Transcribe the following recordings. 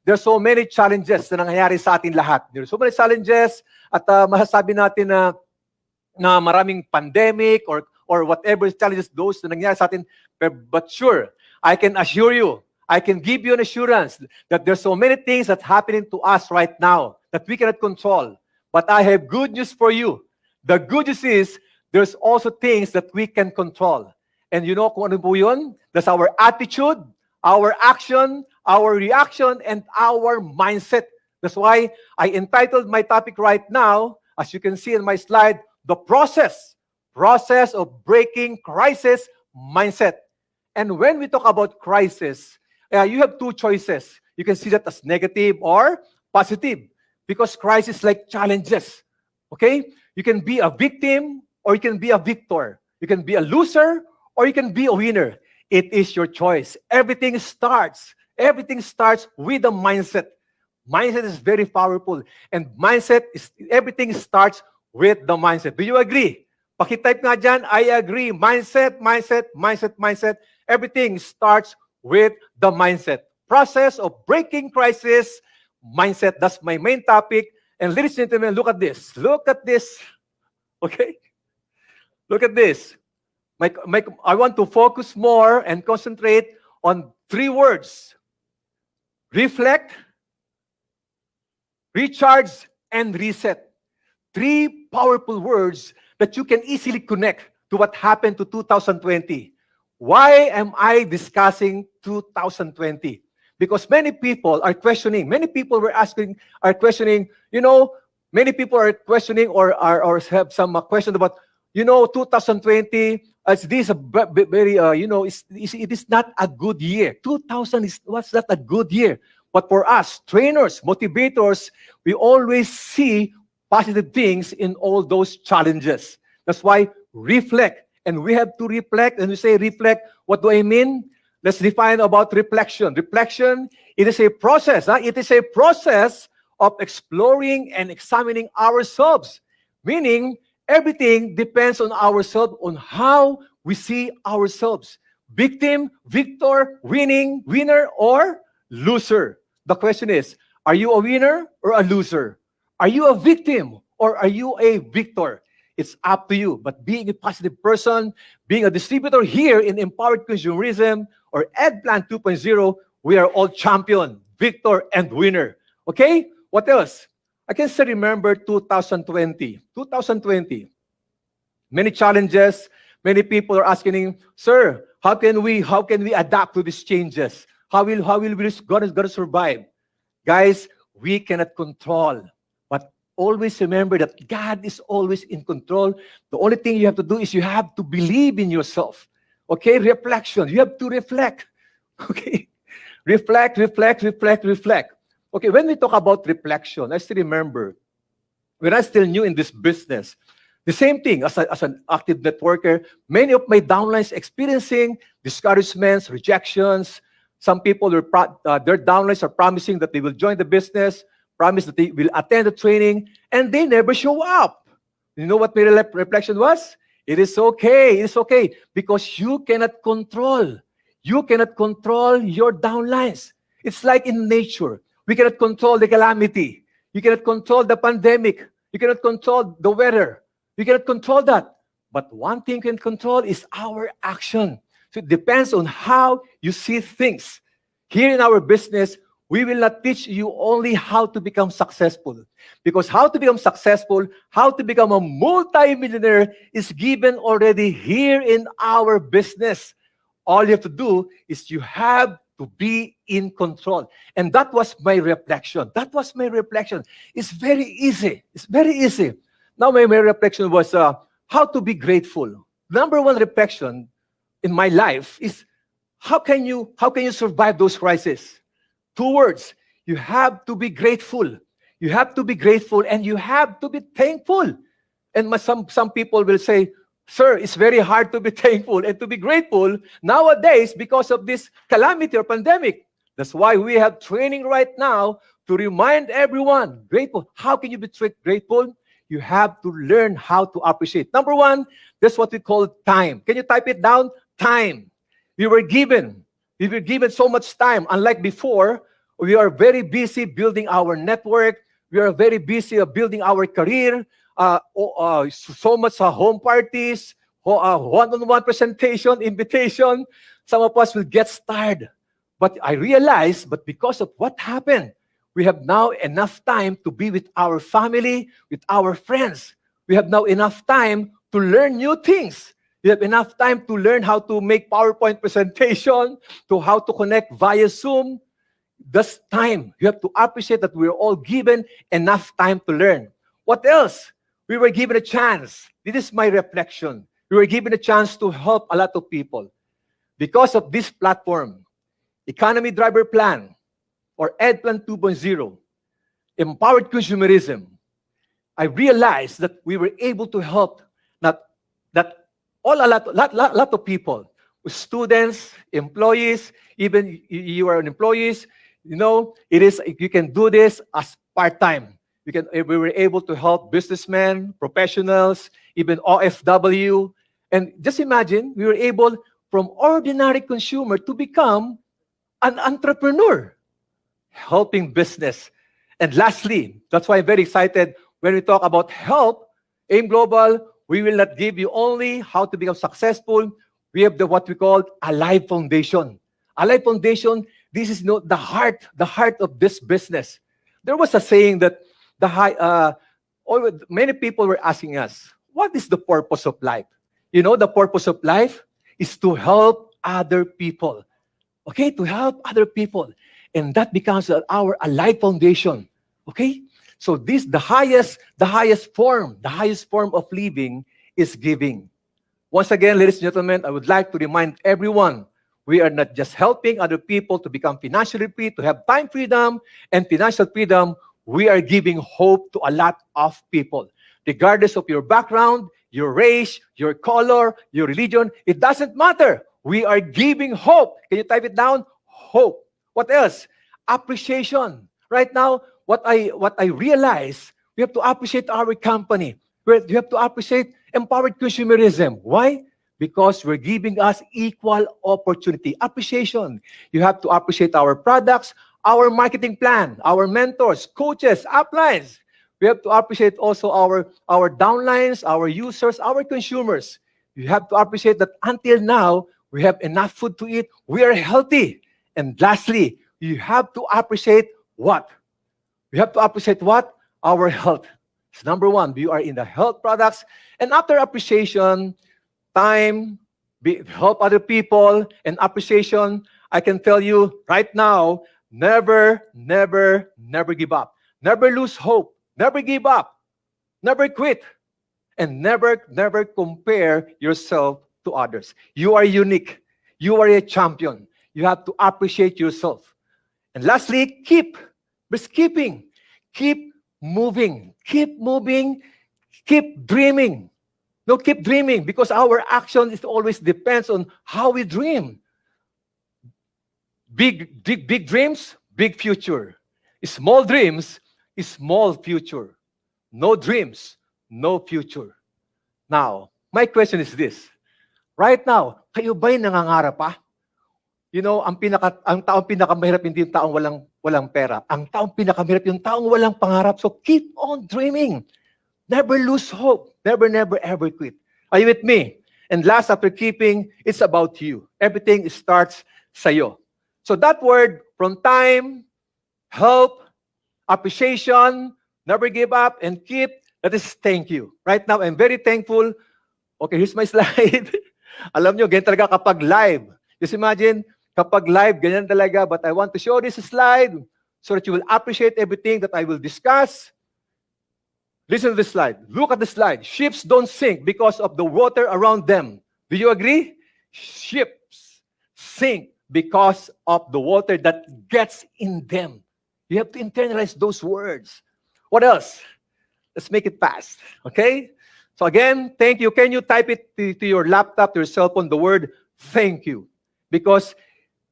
there's so many challenges na nangyayari sa atin lahat. There's so many challenges at masasabi natin na maraming pandemic or whatever challenges those na nangyayari sa atin. But sure, I can assure you, I can give you an assurance that there's so many things that's happening to us right now that we cannot control. But I have good news for you. The good news is there's also things that we can control. And you know kung ano po yun? That's our attitude, our action, our reaction, and our mindset. That's why I entitled my topic right now, as you can see in my slide, the process of breaking crisis mindset. And when we talk about crisis, you have two choices. You can see that as negative or positive, because crisis like challenges. Okay? You can be a victim or you can be a victor. You can be a loser or you can be a winner. It is your choice. Everything starts with a mindset. Mindset is very powerful. And everything starts with the mindset. Do you agree? Pakitype nga dyan, I agree. Mindset. Everything starts with the mindset. Process of breaking crisis, mindset. That's my main topic. And ladies and gentlemen, look at this. Okay? Look at this. I want to focus more and concentrate on 3 words. Reflect, recharge, and reset. 3 powerful words that you can easily connect to what happened to 2020. Why am I discussing 2020? Because many people are questioning, many people are questioning or have some question about, 2020, is this a very, it is not a good year. 2000 was not a good year. But for us, trainers, motivators, we always see positive things in all those challenges. That's why reflect. And we have to reflect. And we say reflect, what do I mean? Let's define about reflection. Reflection, it is a process. It is a process of exploring and examining ourselves. Meaning, everything depends on ourselves, on how we see ourselves. Victim, victor, winner, or loser. The question is, are you a winner or a loser? Are you a victim or are you a victor? It's up to you. But being a positive person, being a distributor here in Empowered Consumerism or EdPlan 2.0, we are all champion, victor, and winner. Okay? What else? I can still remember 2020. 2020. Many challenges. Many people are asking, sir, how can we adapt to these changes? How will we gonna survive? Guys, we cannot control. But always remember that God is always in control. The only thing you have to do is you have to believe in yourself. Okay? Reflection. You have to reflect. Okay? Reflect. Okay, when we talk about reflection, I still remember when I still new in this business, the same thing as an active networker, many of my downlines experiencing discouragements, rejections. Some people, their downlines are promising that they will join the business, promise that they will attend the training, and they never show up. You know what my reflection was? It is okay. It's okay. Because you cannot control. You cannot control your downlines. It's like in nature. We cannot control the calamity. You cannot control the pandemic. You cannot control the weather. You cannot control that. But one thing you can control is our action. So it depends on how you see things. Here in our business, we will not teach you only how to become successful. Because how to become successful, how to become a multi-millionaire is given already here in our business. All you have to do is you have to be in control. And that was my reflection. It's very easy. Now my reflection was how to be grateful. Number one reflection in my life is how can you survive those crises? 2 words. You have to be grateful. You have to be grateful and you have to be thankful. And some people will say, sir, it's very hard to be thankful and to be grateful nowadays because of this calamity or pandemic. That's why we have training right now to remind everyone, grateful. How can you be grateful? You have to learn how to appreciate. Number 1, that's what we call time. Can you type it down? Time. We were given so much time. Unlike before, We are very busy building our network. We are very busy building our career. So much home parties, one-on-one presentation, invitation. Some of us will get tired. But I realized, but because of what happened, we have now enough time to be with our family, with our friends. We have now enough time to learn new things. We have enough time to learn how to make PowerPoint presentation, to how to connect via Zoom. This time, you have to appreciate that we're all given enough time to learn. What else? We were given a chance. This is my reflection. We were given a chance to help a lot of people. Because of this platform, Economy Driver Plan, or EdPlan 2.0, Empowered Consumerism, I realized that we were able to help a lot of people, students, employees, even you are an employees, you can do this as part-time. We were able to help businessmen, professionals, even OFW. And just imagine, we were able from ordinary consumer to become an entrepreneur, helping business. And lastly, that's why I'm very excited when we talk about help, AIM Global, we will not give you only how to become successful. We have what we call Alive Foundation. Alive Foundation, this is the heart of this business. There was a saying that many people were asking us, what is the purpose of life? The purpose of life is to help other people. Okay, to help other people. And that becomes our Alive Foundation. Okay? So the highest form of living is giving. Once again, ladies and gentlemen, I would like to remind everyone, we are not just helping other people to become financially free, to have time freedom and financial freedom. We are giving hope to a lot of people. Regardless of your background, your race, your color, your religion, it doesn't matter. We are giving hope. Can you type it down? Hope. What else? Appreciation. Right now, what I realize, we have to appreciate our company. We have to appreciate empowered consumerism. Why? Because we're giving us equal opportunity. Appreciation. You have to appreciate our products, our marketing plan, our mentors, coaches, uplines. We have to appreciate also our downlines, our users, our consumers. You have to appreciate that until now, we have enough food to eat. We are healthy. And lastly, you have to appreciate what? You have to appreciate what? Our health. It's number one. You are in the health products. And after appreciation, time, help other people, and appreciation, I can tell you right now, never give up. Never lose hope. Never give up. Never quit. And never compare yourself to others. You are unique. You are a champion. You have to appreciate yourself. And lastly, keep moving. Keep moving. Keep dreaming. No, keep dreaming, because our action always depends on how we dream. Big dreams, big future. Small dreams, small future. No dreams, no future. Now, my question is this. Right now, kayo ba'y nangangarap pa? Ang taong pinakamahirap hindi yung taong walang pera. Ang taong pinakamahirap yung taong walang pangarap. So keep on dreaming. Never lose hope. Never ever quit. Are you with me? And last, after keeping, it's about you. Everything starts sa'yo. So that word, from time, help, appreciation, never give up, and keep, that is thank you. Right now, I'm very thankful. Okay, here's my slide. Alam nyo, ganyan talaga kapag live. Just imagine, kapag live, ganyan talaga. But I want to show this slide so that you will appreciate everything that I will discuss. Listen to this slide. Look at the slide. Ships don't sink because of the water around them. Do you agree? Ships sink because of the water that gets in them. You have to internalize those words. What else? Let's make it fast. Okay? So again, thank you. Can you type it to your laptop, to your cell phone, the word thank you? Because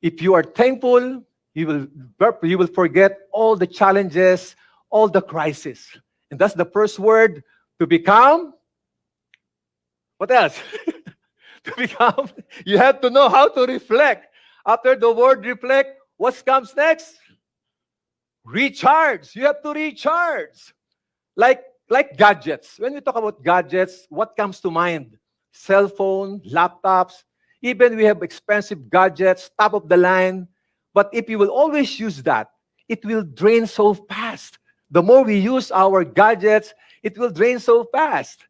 if you are thankful, you will forget all the challenges, all the crises. And that's the first word, to become. What else? To become. You have to know how to reflect. After the word reflect, what comes next? Recharge. You have to recharge. Like gadgets. When we talk about gadgets, what comes to mind? Cell phone, laptops, even we have expensive gadgets, top of the line. But if you will always use that, it will drain so fast. The more we use our gadgets, it will drain so fast.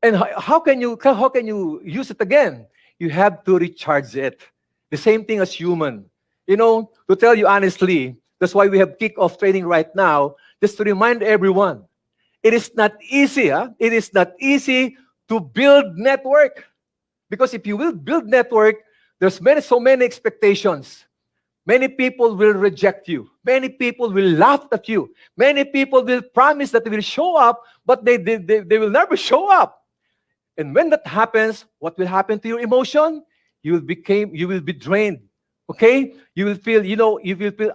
And how can you use it again? You have to recharge it. The same thing as human. You know, to tell you honestly, that's why we have kick-off training right now, just to remind everyone, it is not easy. It is not easy to build network. Because if you will build network, there's so many expectations. Many people will reject you. Many people will laugh at you. Many people will promise that they will show up, but they will never show up. And when that happens, what will happen to your emotion? You will be drained. Okay? You will feel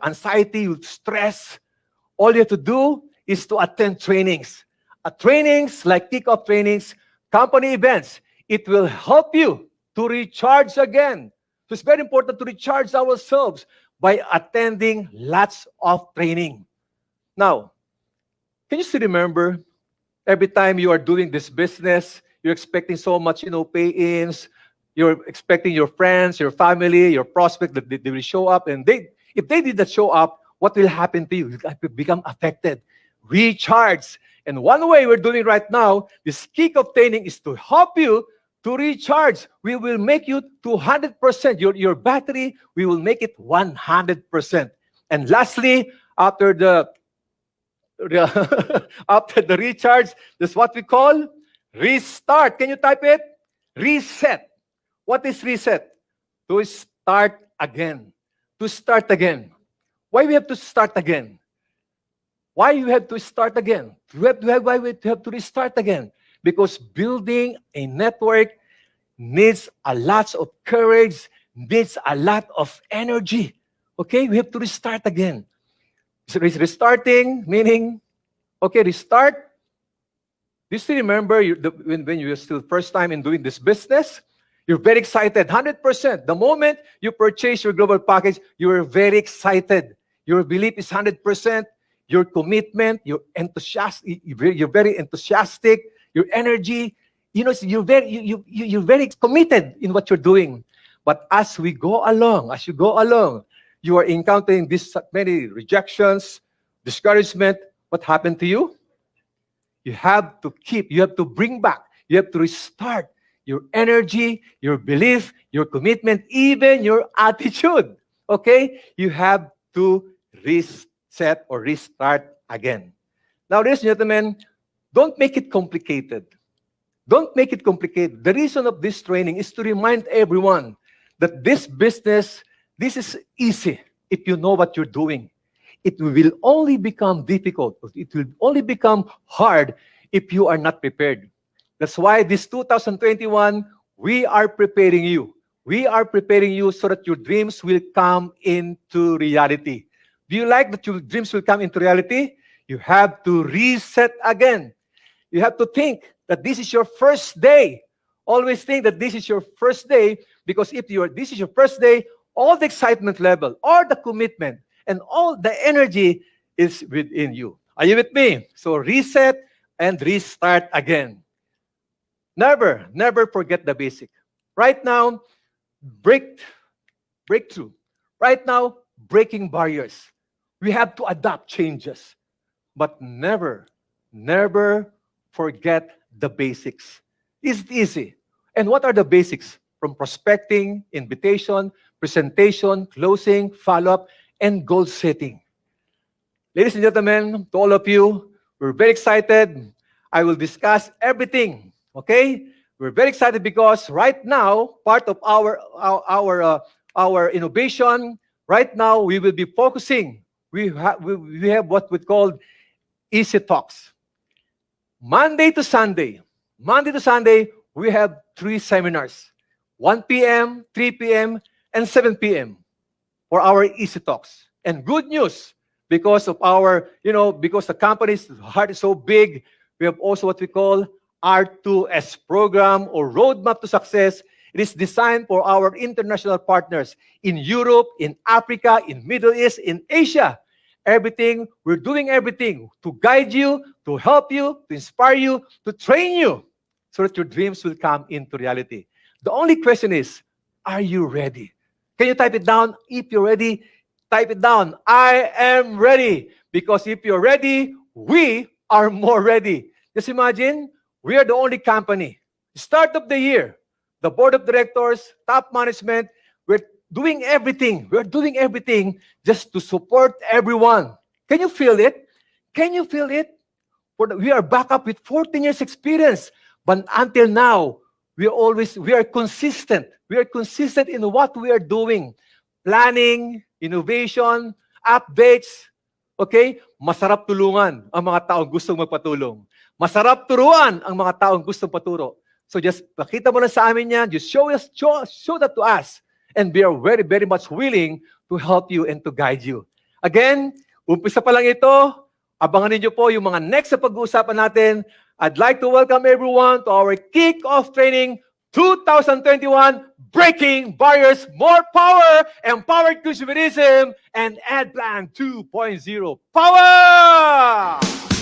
anxiety, you will stress. All you have to do is to attend trainings. Trainings like kick-off trainings, company events. It will help you to recharge again. So it's very important to recharge ourselves by attending lots of training. Now, can you still remember every time you are doing this business, you're expecting so much, pay-ins, you're expecting your friends, your family, your prospect that they will show up, and if they did not show up, what will happen to you? You will become affected. Recharge. And one way we're doing right now, this kick-off training is to help you to recharge. We will make you to 100%. Your battery, we will make it 100%. And lastly, after the after the recharge, that's what we call restart. Can you type it? Reset. What is reset? To start again. To start again. Why we have to start again? Why you have to start again? Why we have to restart again? Because building a network needs a lot of courage, needs a lot of energy. Okay, we have to restart again. So restarting meaning, okay, restart. Do you still remember when you were still first time in doing this business? You're very excited, 100%. The moment you purchase your global package, you are very excited. Your belief is 100%. Your commitment, you're very enthusiastic. Your energy, you're very committed in what you're doing. But as you go along, you are encountering this many rejections, discouragement. What happened to you? You have to bring back, you have to restart your energy, your belief, your commitment, even your attitude. Okay? You have to reset or restart again. Now, ladies and gentlemen, don't make it complicated. Don't make it complicated. The reason of this training is to remind everyone that this business, this is easy if you know what you're doing. It will only become difficult. It will only become hard if you are not prepared. That's why this 2021, we are preparing you. We are preparing you so that your dreams will come into reality. Do you like that your dreams will come into reality? You have to reset again. You have to think that this is your first day. Always think that this is your first day, because if this is your first day, all the excitement level, all the commitment, and all the energy is within you. Are you with me? So reset and restart again. Never forget the basic. Right now, breakthrough. Right now, breaking barriers. We have to adapt changes. But never forget the basics. It's easy. And what are the basics? From prospecting, invitation, presentation, closing, follow-up, and goal setting. Ladies and gentlemen, to all of you, we're very excited. I will discuss everything, okay? We're very excited because right now, part of our innovation, right now we will be focusing. We have what we call Easy Talks. Monday to Sunday, we have 3 seminars, 1 p.m., 3 p.m., and 7 p.m. for our Easy Talks. And good news, because of because the company's heart is so big, we have also what we call R2S program or Roadmap to Success. It is designed for our international partners in Europe, in Africa, in Middle East, in Asia. everything. We're doing everything to guide you, to help you, to inspire you, to train you, so that your dreams will come into reality. The only question is, are you ready? Can you type it down? If you're ready, type it down. I am ready. Because if you're ready, we are more ready. Just imagine, we are the only company. Start of the year, the board of directors, top management, we're doing everything. We're doing everything just to support everyone. Can you feel it? Can you feel it? We are back up with 14 years experience. But until now, we are consistent. We are consistent in what we are doing. Planning, innovation, updates. Okay? Masarap tulungan ang mga taong gustong magpatulong. Masarap turuan ang mga taong gustong paturo. So just pakita mo na sa amin yan. Just show that to us. And we are very, very much willing to help you and to guide you. Again, umpisa pa lang ito. Abangan niyo po yung mga next na pag-uusapan natin. I'd like to welcome everyone to our Kick-Off Training 2021, Breaking Barriers, More Power, Empowered Consumerism, and Ed Plan 2.0. Power!